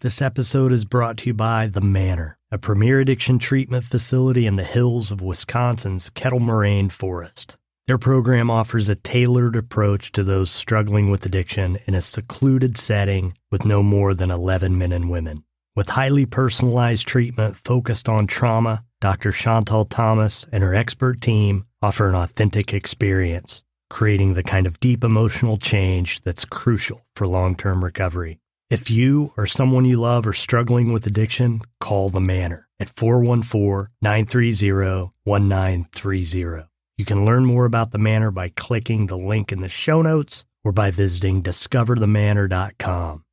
This episode is brought to you by The Manor, a premier addiction treatment facility in the hills of Wisconsin's Kettle Moraine Forest. Their program offers a tailored approach to those struggling with addiction in a secluded setting with no more than 11 men and women. With highly personalized treatment focused on trauma, Dr. Chantal Thomas and her expert team offer an authentic experience, creating the kind of deep emotional change that's crucial for long-term recovery. If you or someone you love are struggling with addiction, call The Manor at 414-930-1930. You can learn more about The Manor by clicking the link in the show notes or by visiting discoverthemanor.com.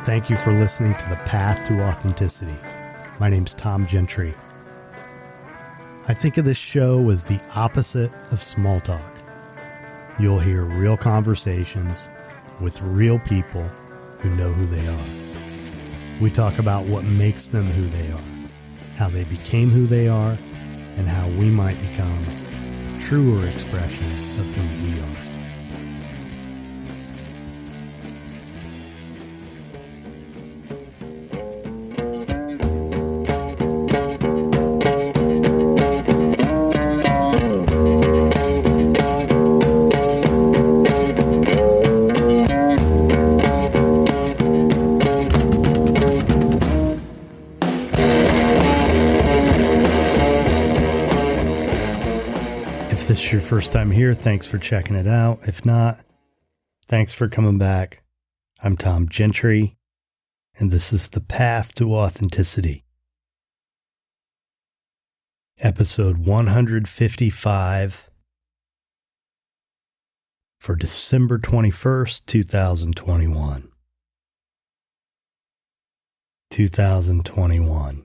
Thank you for listening to The Path to Authenticity. My name's Tom Gentry. I think of this show as the opposite of small talk. You'll hear real conversations with real people who know who they are. We talk about what makes them who they are, how they became who they are, and how we might become truer expressions of who we are. If this is your first time here, thanks for checking it out. If not, thanks for coming back. I'm Tom Gentry, and this is The Path to Authenticity. Episode 155 for December 21st, 2021. 2021.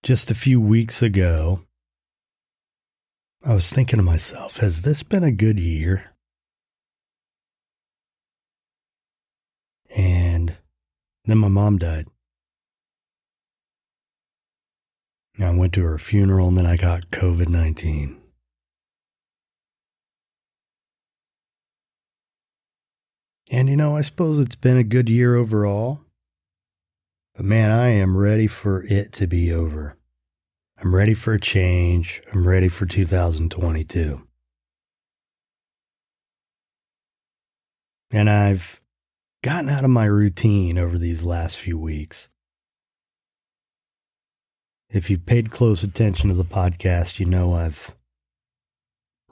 Just a few weeks ago, I was thinking to myself, has this been a good year? And then my mom died. I went to her funeral and then I got COVID-19. And I suppose it's been a good year overall. But man, I am ready for it to be over. I'm ready for a change. I'm ready for 2022. And I've gotten out of my routine over these last few weeks. If you've paid close attention to the podcast, you know I've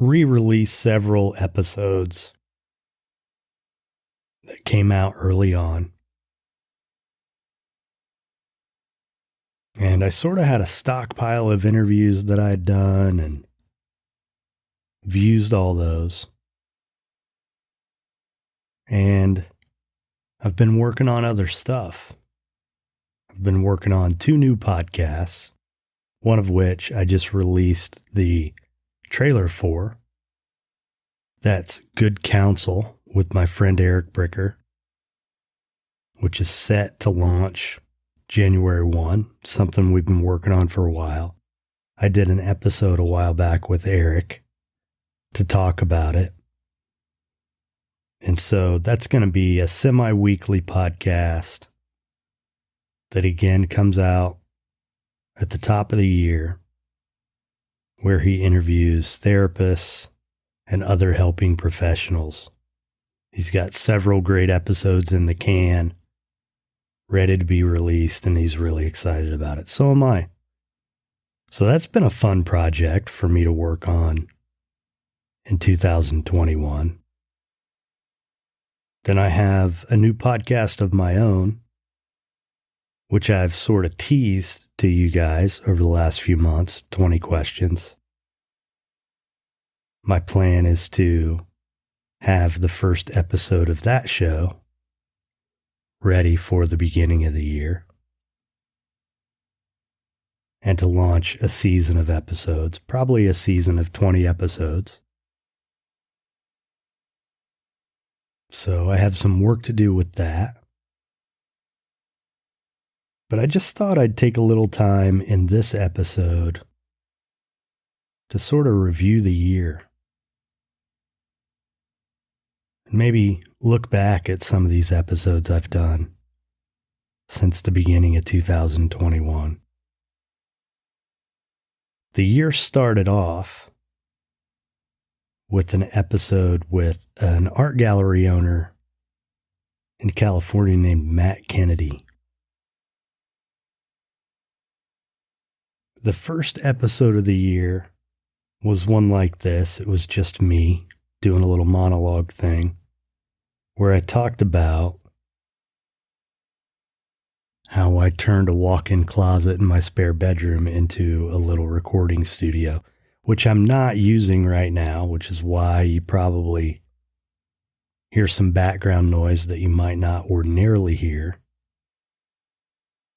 re-released several episodes that came out early on. And I sort of had a stockpile of interviews that I had done and used all those. And I've been working on other stuff. I've been working on 2 new podcasts, one of which I just released the trailer for. That's Good Counsel with my friend Eric Bricker, which is set to launch January 1, something we've been working on for a while. I did an episode a while back with Eric to talk about it. And so that's going to be a semi-weekly podcast that again comes out at the top of the year, where he interviews therapists and other helping professionals. He's got several great episodes in the can, ready to be released, and he's really excited about it. So am I. So that's been a fun project for me to work on in 2021. Then I have a new podcast of my own, which I've sort of teased to you guys over the last few months, 20 questions. My plan is to have the first episode of that show ready for the beginning of the year, and to launch a season of episodes, probably a season of 20 episodes. So I have some work to do with that. But I just thought I'd take a little time in this episode to sort of review the year Maybe look back at some of these episodes I've done since the beginning of 2021. The year started off with an episode with an art gallery owner in California named Matt Kennedy. The first episode of the year was one like this. It was just me doing a little monologue thing where I talked about how I turned a walk-in closet in my spare bedroom into a little recording studio, which I'm not using right now, which is why you probably hear some background noise that you might not ordinarily hear.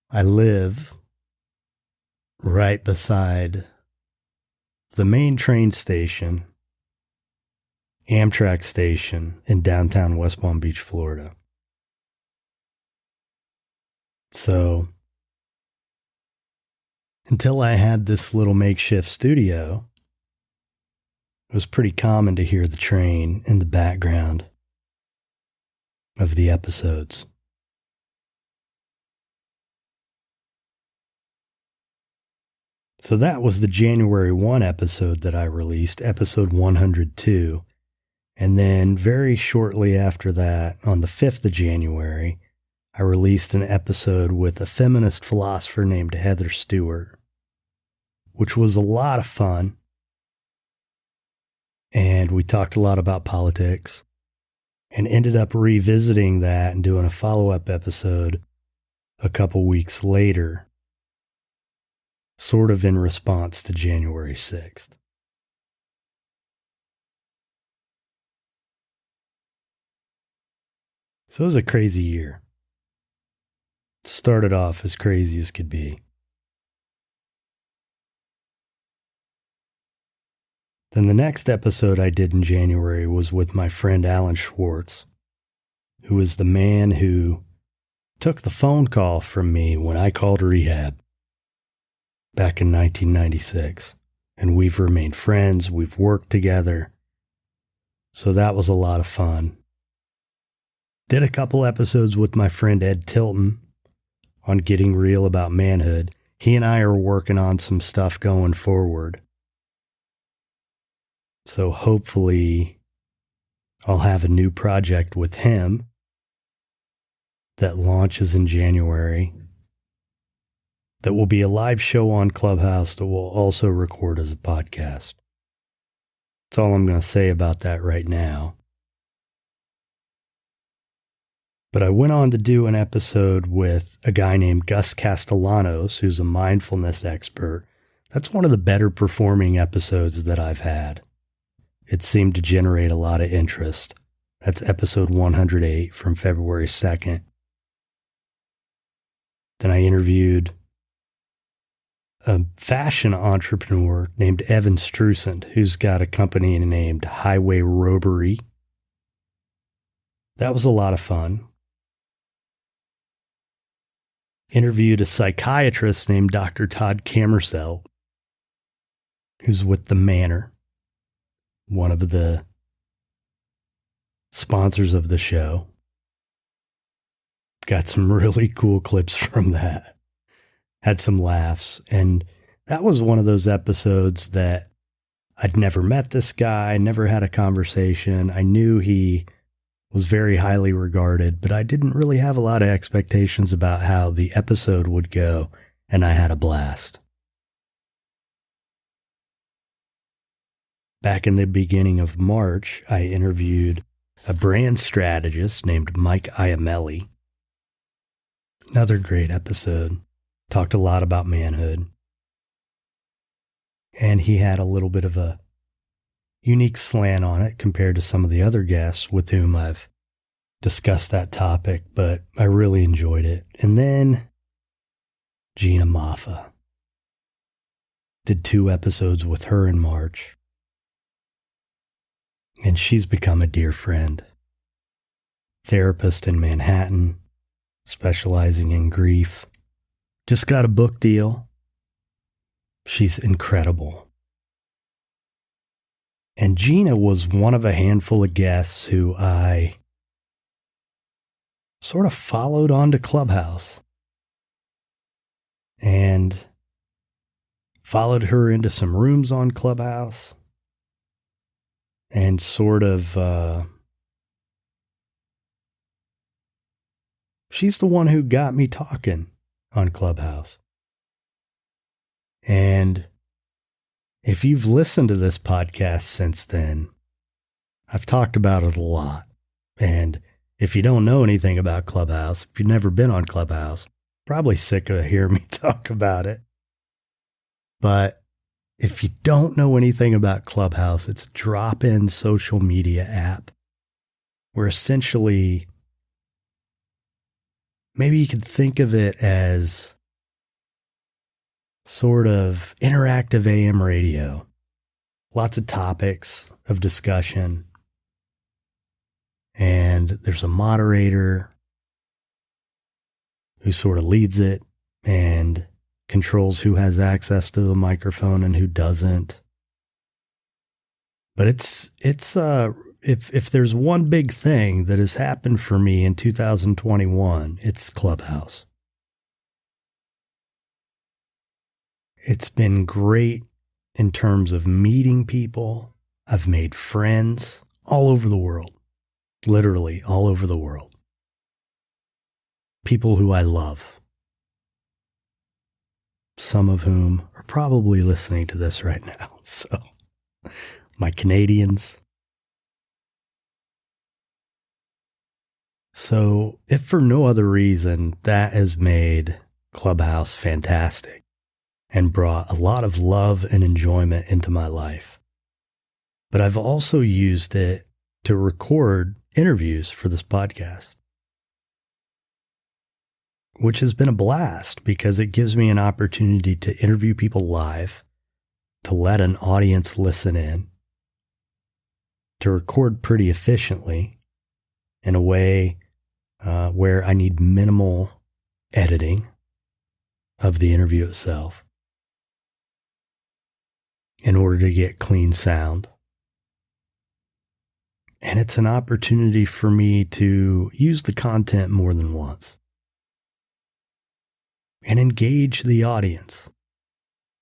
I live right beside the main train station, Amtrak station in downtown West Palm Beach, Florida. So, until I had this little makeshift studio, it was pretty common to hear the train in the background of the episodes. So that was the January 1 episode that I released, episode 102. And then very shortly after that, on the 5th of January, I released an episode with a feminist philosopher named Heather Stewart, which was a lot of fun. And we talked a lot about politics and ended up revisiting that and doing a follow-up episode a couple weeks later, sort of in response to January 6th. So it was a crazy year. Started off as crazy as could be. Then the next episode I did in January was with my friend Alan Schwartz, who was the man who took the phone call from me when I called rehab back in 1996. And we've remained friends. We've worked together. So that was a lot of fun. Did a couple episodes with my friend Ed Tilton on getting real about manhood. He and I are working on some stuff going forward. So hopefully I'll have a new project with him that launches in January. That will be a live show on Clubhouse that will also record as a podcast. That's all I'm going to say about that right now. But I went on to do an episode with a guy named Gus Castellanos, who's a mindfulness expert. That's one of the better performing episodes that I've had. It seemed to generate a lot of interest. That's episode 108 from February 2nd. Then I interviewed a fashion entrepreneur named Evan Strusand, who's got a company named Highway Robery. That was a lot of fun. Interviewed a psychiatrist named Dr. Todd Camersell, who's with The Manor, one of the sponsors of the show. Got some really cool clips from that. Had some laughs. And that was one of those episodes that I'd never met this guy, never had a conversation. I knew he was very highly regarded, but I didn't really have a lot of expectations about how the episode would go, and I had a blast. Back in the beginning of March, I interviewed a brand strategist named Mike Iamelli. Another great episode. Talked a lot about manhood. And he had a little bit of a unique slant on it compared to some of the other guests with whom I've discussed that topic, but I really enjoyed it. And then Gina Mafa. Did 2 episodes with her in March. And she's become a dear friend. Therapist in Manhattan, specializing in grief. Just got a book deal. She's incredible. And Gina was one of a handful of guests who I sort of followed onto Clubhouse and followed her into some rooms on Clubhouse and sort of, she's the one who got me talking on Clubhouse. And if you've listened to this podcast since then, I've talked about it a lot. And if you don't know anything about Clubhouse, if you've never been on Clubhouse, probably sick of hearing me talk about it. But if you don't know anything about Clubhouse, it's a drop-in social media app where essentially, maybe you could think of it as sort of interactive AM radio. Lots of topics of discussion. And there's a moderator who sort of leads it and controls who has access to the microphone and who doesn't. But if there's one big thing that has happened for me in 2021, it's Clubhouse. It's been great in terms of meeting people. I've made friends all over the world, literally all over the world. People who I love, some of whom are probably listening to this right now. So, my Canadians. So, if for no other reason, that has made Clubhouse fantastic and brought a lot of love and enjoyment into my life. But I've also used it to record interviews for this podcast, which has been a blast because it gives me an opportunity to interview people live, to let an audience listen in, to record pretty efficiently in a way where I need minimal editing of the interview itself in order to get clean sound. And it's an opportunity for me to use the content more than once and engage the audience,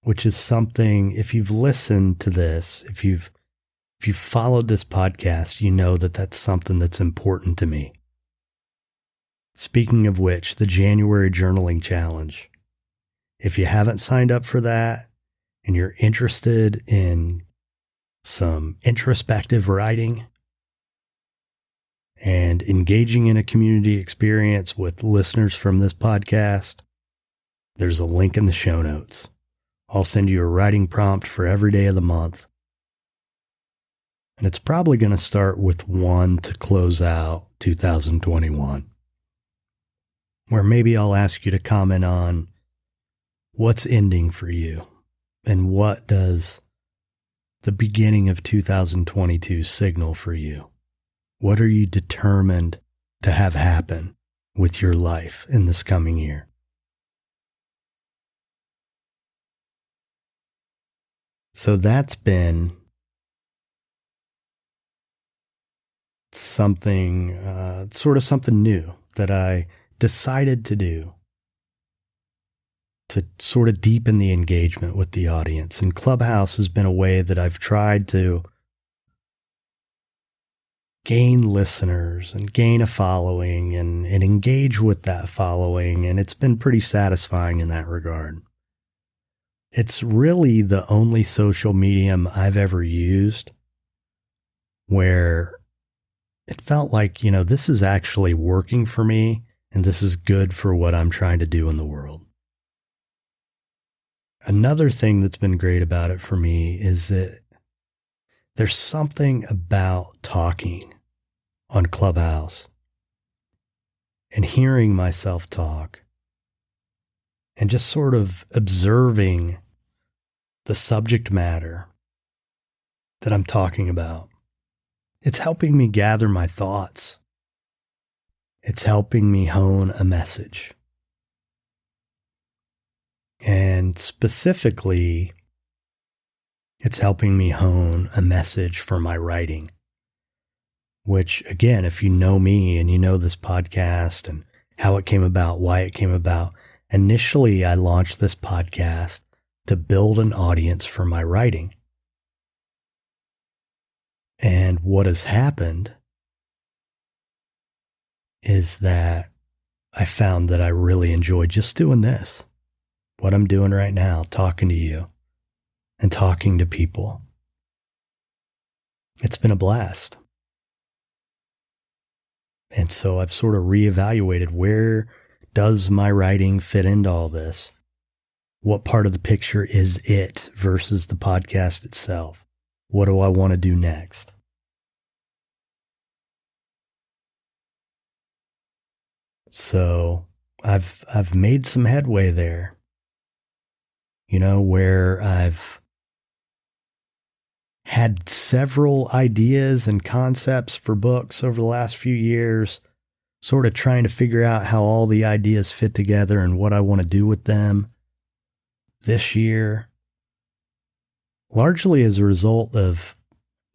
which is something, if you've listened to this, if you've followed this podcast, you know that that's something that's important to me. Speaking of which, the January Journaling Challenge. If you haven't signed up for that and you're interested in some introspective writing and engaging in a community experience with listeners from this podcast, there's a link in the show notes. I'll send you a writing prompt for every day of the month. And it's probably going to start with one to close out 2021, where maybe I'll ask you to comment on what's ending for you and what does the beginning of 2022 signal for you. What are you determined to have happen with your life in this coming year? So that's been something, sort of something new that I decided to do to sort of deepen the engagement with the audience. And Clubhouse has been a way that I've tried to gain listeners and gain a following and engage with that following. And it's been pretty satisfying in that regard. It's really the only social medium I've ever used where it felt like, this is actually working for me and this is good for what I'm trying to do in the world. Another thing that's been great about it for me is that there's something about talking on Clubhouse and hearing myself talk and just sort of observing the subject matter that I'm talking about. It's helping me gather my thoughts. It's helping me hone a message. And specifically, It's helping me hone a message for my writing, which, again, if you know me and you know this podcast and how it came about, why it came about, initially I launched this podcast to build an audience for my writing. And what has happened is that I found that I really enjoy just doing this, what I'm doing right now, talking to you and talking to people. It's been a blast. And so I've sort of reevaluated, where does my writing fit into all this? What part of the picture is it versus the podcast itself? What do I want to do next? So I've made some headway there, where I've had several ideas and concepts for books over the last few years, sort of trying to figure out how all the ideas fit together and what I want to do with them this year, largely as a result of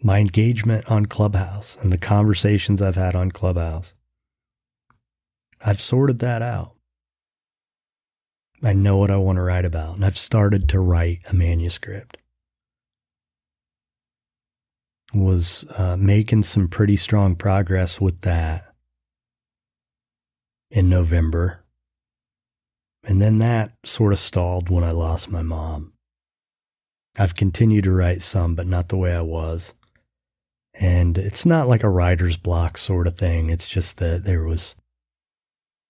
my engagement on Clubhouse and the conversations I've had on Clubhouse. I've sorted that out. I know what I want to write about, and I've started to write a manuscript. Was making some pretty strong progress with that in November. And then that sort of stalled when I lost my mom. I've continued to write some, but not the way I was. And it's not like a writer's block sort of thing. It's just that there was,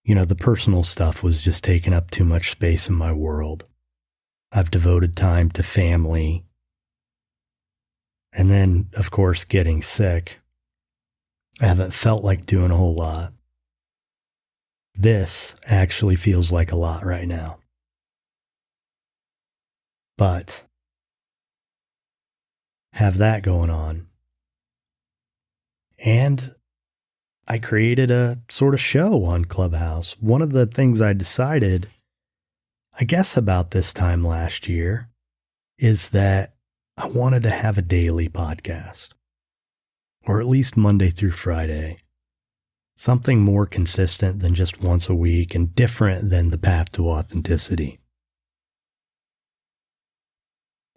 the personal stuff was just taking up too much space in my world. I've devoted time to family. And then, of course, getting sick. I haven't felt like doing a whole lot. This actually feels like a lot right now. But have that going on. And I created a sort of show on Clubhouse. One of the things I decided, I guess about this time last year, is that I wanted to have a daily podcast, or at least Monday through Friday, something more consistent than just once a week and different than the path to authenticity.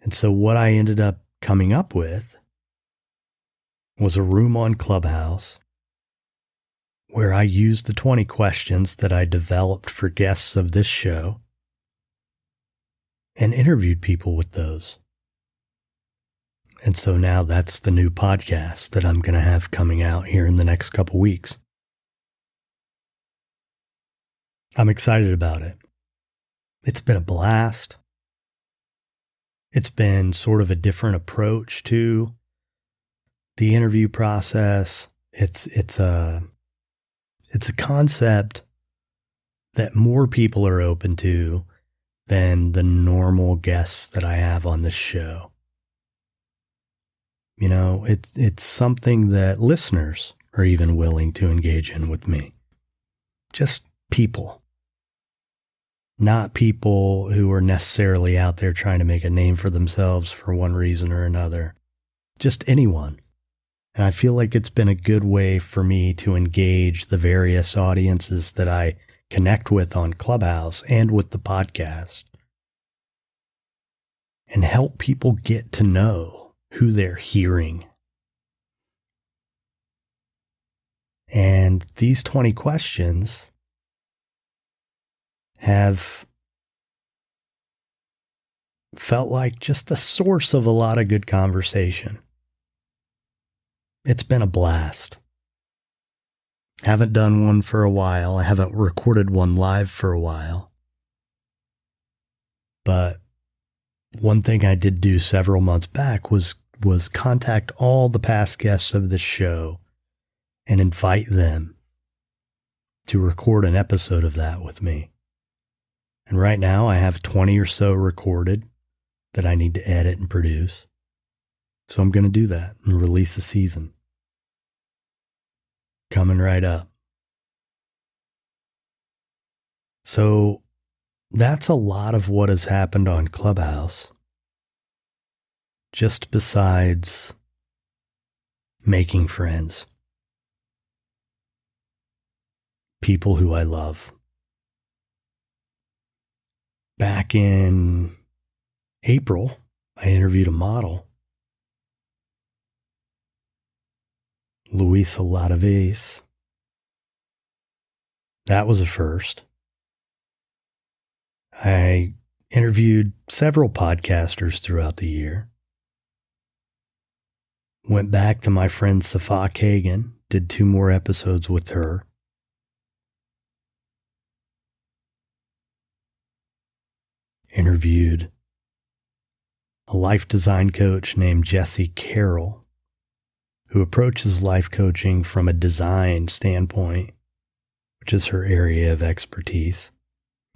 And so what I ended up coming up with was a room on Clubhouse where I used the 20 questions that I developed for guests of this show and interviewed people with those. And so now that's the new podcast that I'm going to have coming out here in the next couple weeks. I'm excited about it. It's been a blast. It's been sort of a different approach to the interview process. It's a concept that more people are open to than the normal guests that I have on this show. It's something that listeners are even willing to engage in with me. Just people. Not people who are necessarily out there trying to make a name for themselves for one reason or another. Just anyone. And I feel like it's been a good way for me to engage the various audiences that I connect with on Clubhouse and with the podcast, and help people get to know who they're hearing. And these 20 questions have felt like just the source of a lot of good conversation. It's been a blast. Haven't done one for a while. I haven't recorded one live for a while. But one thing I did do several months back was contact all the past guests of this show and invite them to record an episode of that with me. And right now I have 20 or so recorded that I need to edit and produce. So I'm going to do that and release a season. Coming right up. So that's a lot of what has happened on Clubhouse. just besides making friends. People who I love. Back in April, I interviewed a model, Luisa Latavis. That was a first. I interviewed several podcasters throughout the year. Went back to my friend Safa Kagan, did 2 more episodes with her. Interviewed a life design coach named Jessie Carroll, who approaches life coaching from a design standpoint, which is her area of expertise.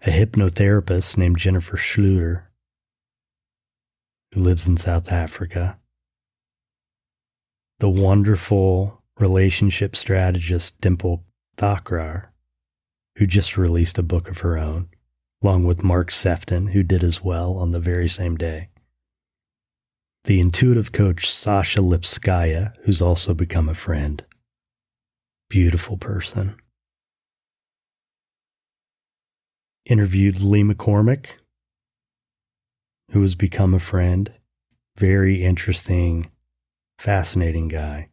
A hypnotherapist named Jennifer Schluter, who lives in South Africa. The wonderful relationship strategist Dimple Thakrar, who just released a book of her own, along with Mark Sefton, who did as well on the very same day. The intuitive coach Sasha Lipskaya, who's also become a friend. Beautiful person. Interviewed Lee McCormick, who has become a friend. Very interesting, fascinating guy.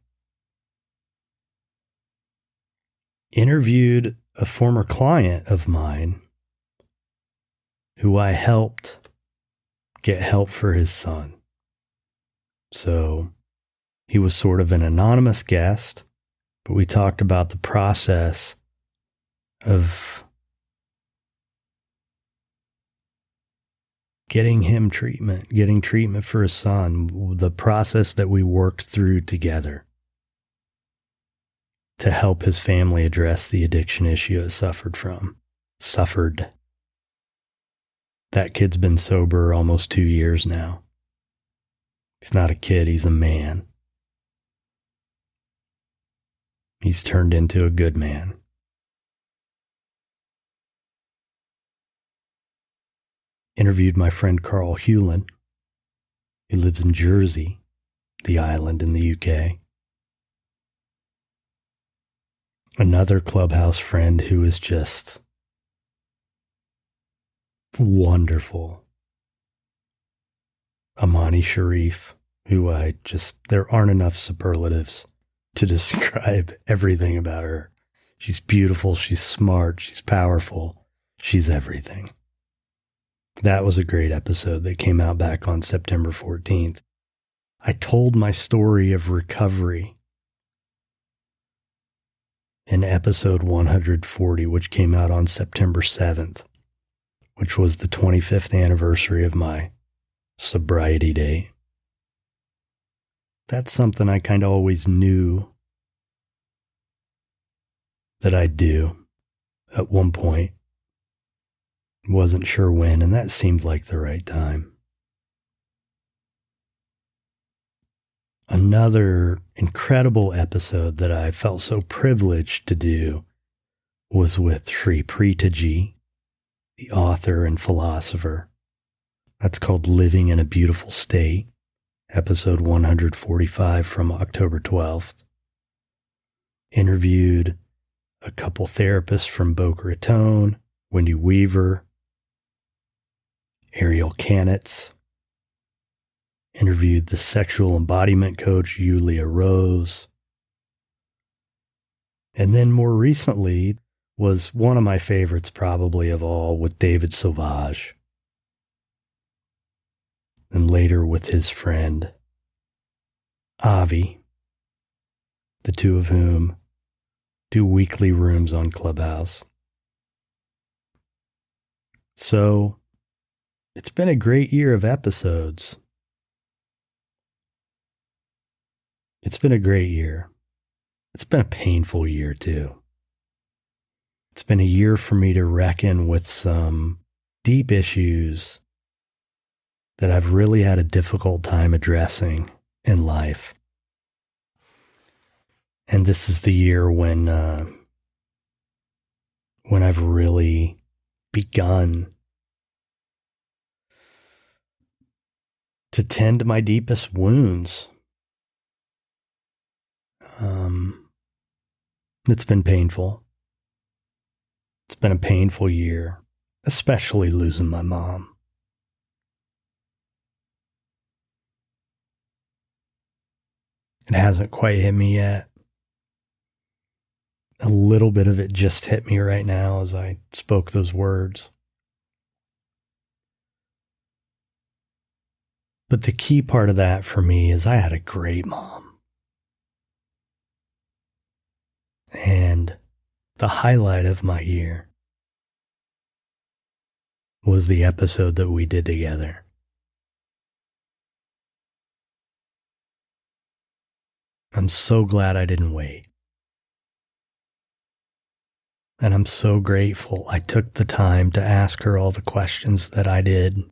Interviewed a former client of mine who I helped get help for his son. So he was sort of an anonymous guest, but we talked about the process of getting him treatment, getting treatment for his son, the process that we worked through together to help his family address the addiction issue it suffered. That kid's been sober almost 2 years now. He's not a kid, he's a man. He's turned into a good man. Interviewed my friend Carl Hewlin. He lives in Jersey, the island in the UK. Another Clubhouse friend who is just wonderful. Amani Sharif, who there aren't enough superlatives to describe everything about her. She's beautiful, she's smart, she's powerful, she's everything. That was a great episode that came out back on September 14th. I told my story of recovery in episode 140, which came out on September 7th, which was the 25th anniversary of my sobriety date. That's something I kind of always knew that I'd do at one point. Wasn't sure when, and that seemed like the right time. Another incredible episode that I felt so privileged to do was with Sri Preetaji, the author and philosopher. That's called Living in a Beautiful State, episode 145 from October 12th. Interviewed a couple therapists from Boca Raton, Wendy Weaver, Ariel Kanitz. Interviewed the sexual embodiment coach, Yulia Rose. And then more recently was one of my favorites probably of all with David Sauvage. And later with his friend, Avi, the two of whom do weekly rooms on Clubhouse. So, it's been a great year of episodes. It's been a great year. It's been a painful year too. It's been a year for me to reckon with some deep issues that I've really had a difficult time addressing in life. And this is the year when I've really begun to tend my deepest wounds. It's been painful. It's been a painful year, especially losing my mom. It hasn't quite hit me yet. A little bit of it just hit me right now as I spoke those words. But the key part of that for me is I had a great mom. And the highlight of my year was the episode that we did together. I'm so glad I didn't wait. And I'm so grateful I took the time to ask her all the questions that I did.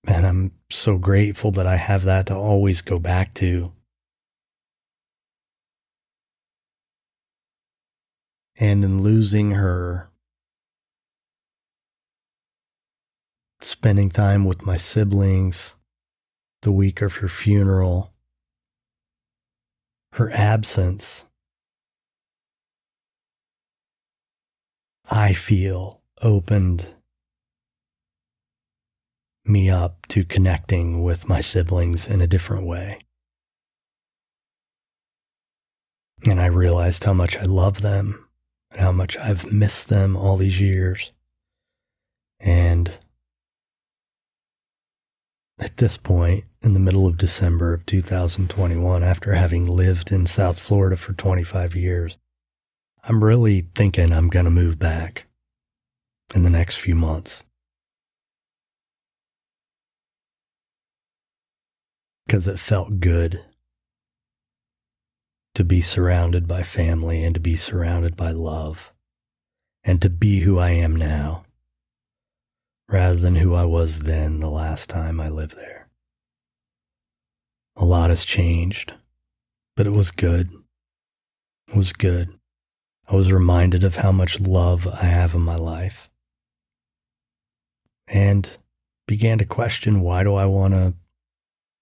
And I'm so grateful that I have that to always go back to. And in losing her, spending time with my siblings the week of her funeral, her absence, I feel opened me up to connecting with my siblings in a different way. And I realized how much I love them and how much I've missed them all these years. And at this point, in the middle of December of 2021, after having lived in South Florida for 25 years, I'm really thinking I'm going to move back in the next few months. Because it felt good to be surrounded by family and to be surrounded by love and to be who I am now rather than who I was then the last time I lived there. A lot has changed, but it was good. It was good. I was reminded of how much love I have in my life and began to question, why do I want to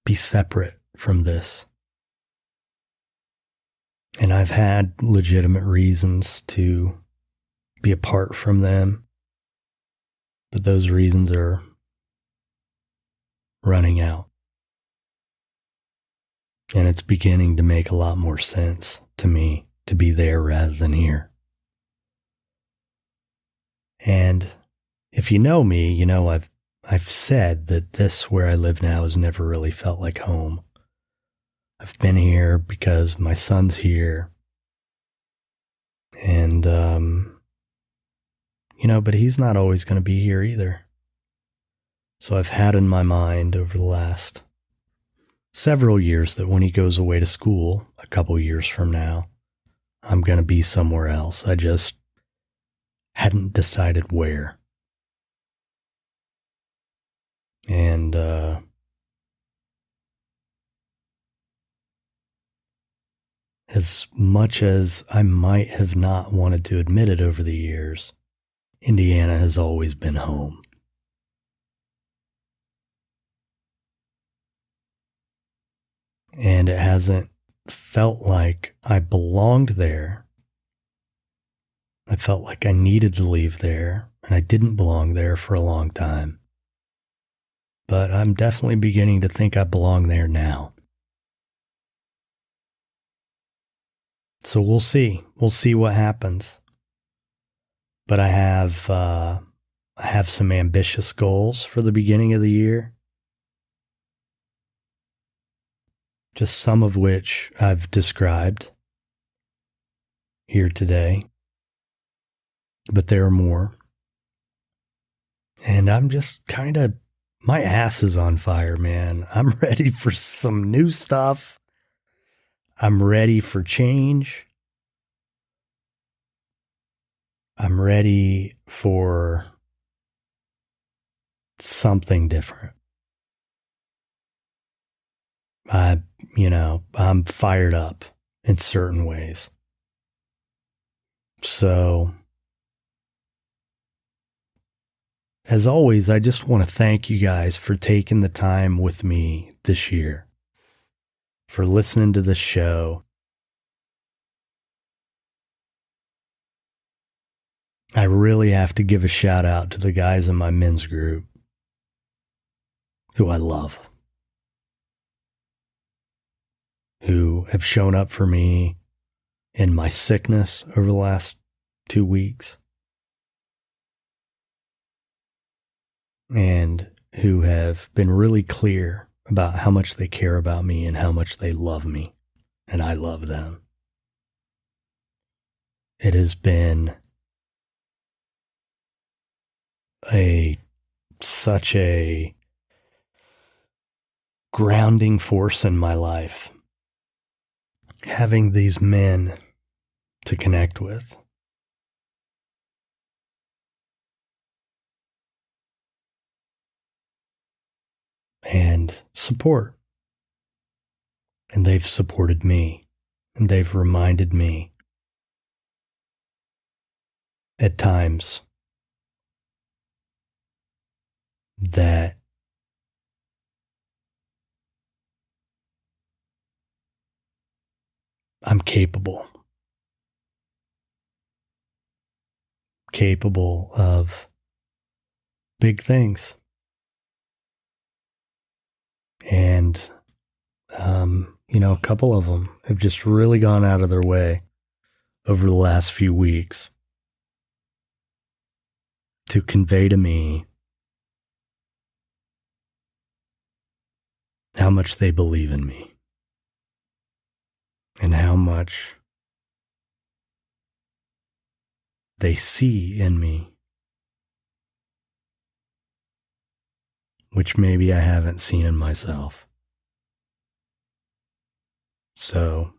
be separate from this? And I've had legitimate reasons to be apart from them, but those reasons are running out. And it's beginning to make a lot more sense to me to be there rather than here. And if you know me, you know I've said that this where I live now has never really felt like home. I've been here because my son's here. And, but he's not always going to be here either. So I've had in my mind over the last several years that when he goes away to school, a couple years from now, I'm going to be somewhere else. I just hadn't decided where. And, as much as I might have not wanted to admit it over the years, Indiana has always been home. And it hasn't felt like I belonged there. I felt like I needed to leave there, and I didn't belong there for a long time. But I'm definitely beginning to think I belong there now. So we'll see. We'll see what happens. But I have some ambitious goals for the beginning of the year. Just some of which I've described here today. But there are more. And I'm just my ass is on fire, man. I'm ready for some new stuff. I'm ready for change. I'm ready for something different. I'm fired up in certain ways. So As always, I just want to thank you guys for taking the time with me this year, for listening to the show. I really have to give a shout out to the guys in my men's group who I love, who have shown up for me in my sickness over the last 2 weeks, and who have been really clear about how much they care about me and how much they love me, and I love them. It has been such a grounding force in my life, having these men to connect with. And support. And they've supported me, and they've reminded me at times that I'm capable of big things. And, a couple of them have just really gone out of their way over the last few weeks to convey to me how much they believe in me and how much they see in me, which maybe I haven't seen in myself. So,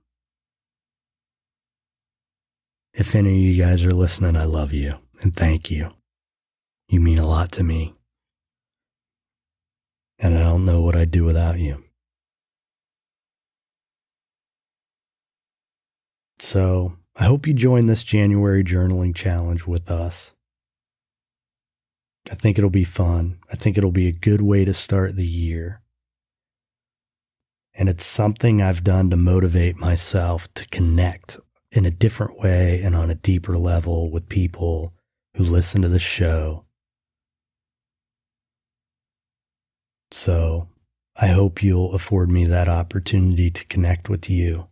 if any of you guys are listening, I love you and thank you. You mean a lot to me. And I don't know what I'd do without you. So, I hope you join this January journaling challenge with us. I think it'll be fun. I think it'll be a good way to start the year. And it's something I've done to motivate myself to connect in a different way and on a deeper level with people who listen to the show. So I hope you'll afford me that opportunity to connect with you.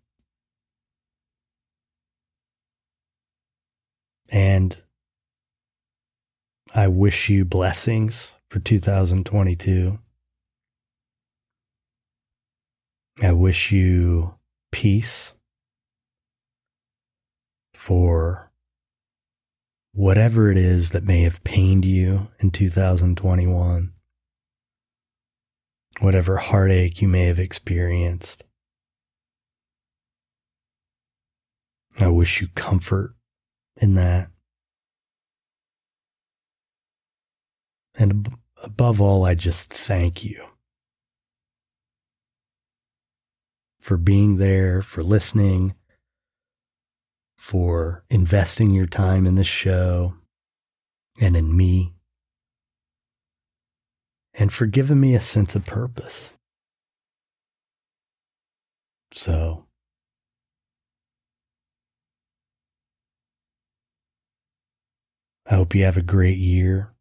And I wish you blessings for 2022. I wish you peace for whatever it is that may have pained you in 2021, whatever heartache you may have experienced. I wish you comfort in that. And above all, I just thank you for being there, for listening, for investing your time in this show and in me, and for giving me a sense of purpose. So, I hope you have a great year.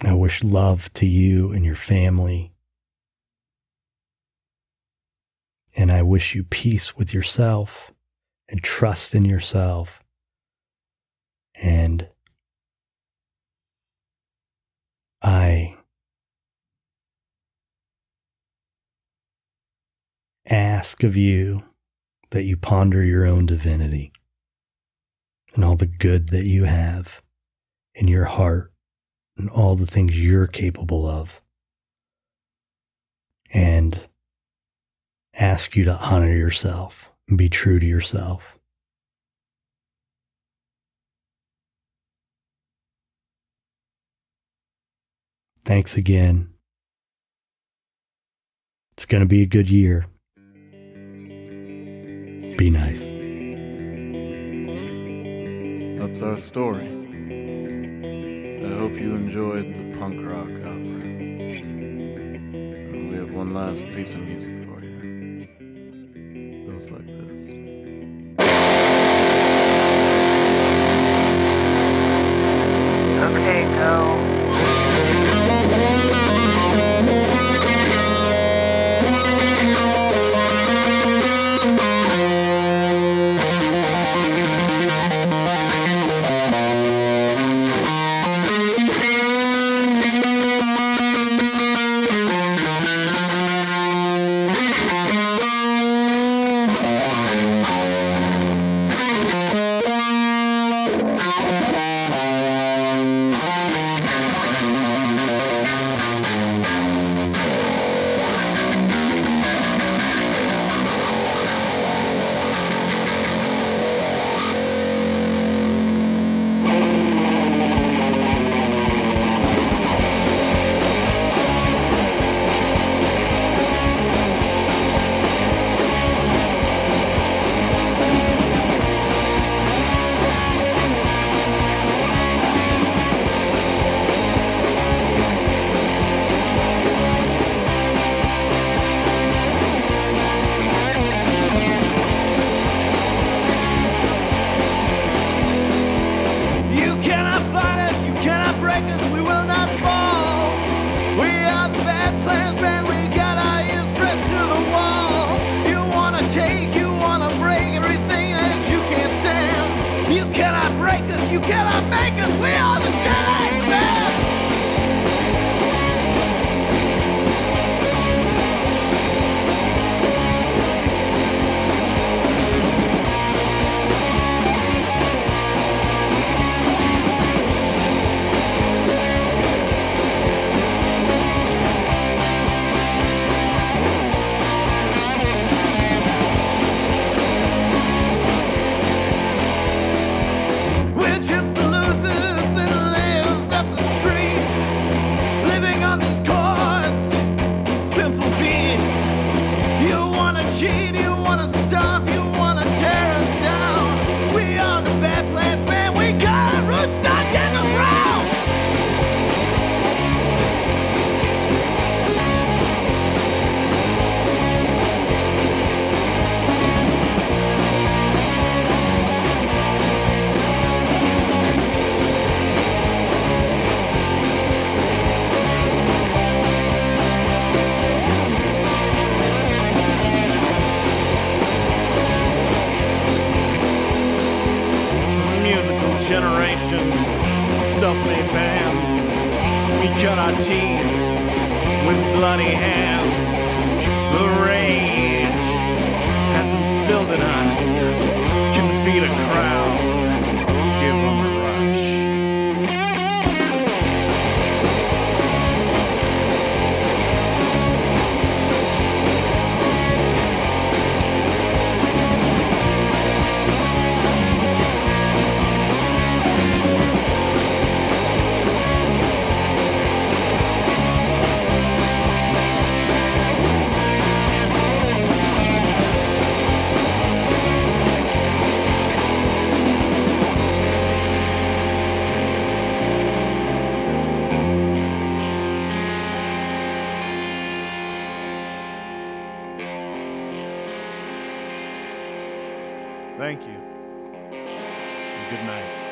I wish love to you and your family. And I wish you peace with yourself and trust in yourself. And I ask of you that you ponder your own divinity and all the good that you have in your heart and all the things you're capable of. And ask you to honor yourself and be true to yourself. Thanks again. It's going to be a good year. Be nice. That's our story. I hope you enjoyed the punk rock opera. We have one last piece of music for you. It goes like this. Okay, go. You cannot make us, we are the Jedi Man! Generation, self-made bands, we cut our teeth with bloody hands. The rage has instilled in us, can feed a crowd, give them a rush. Thank you. Good night.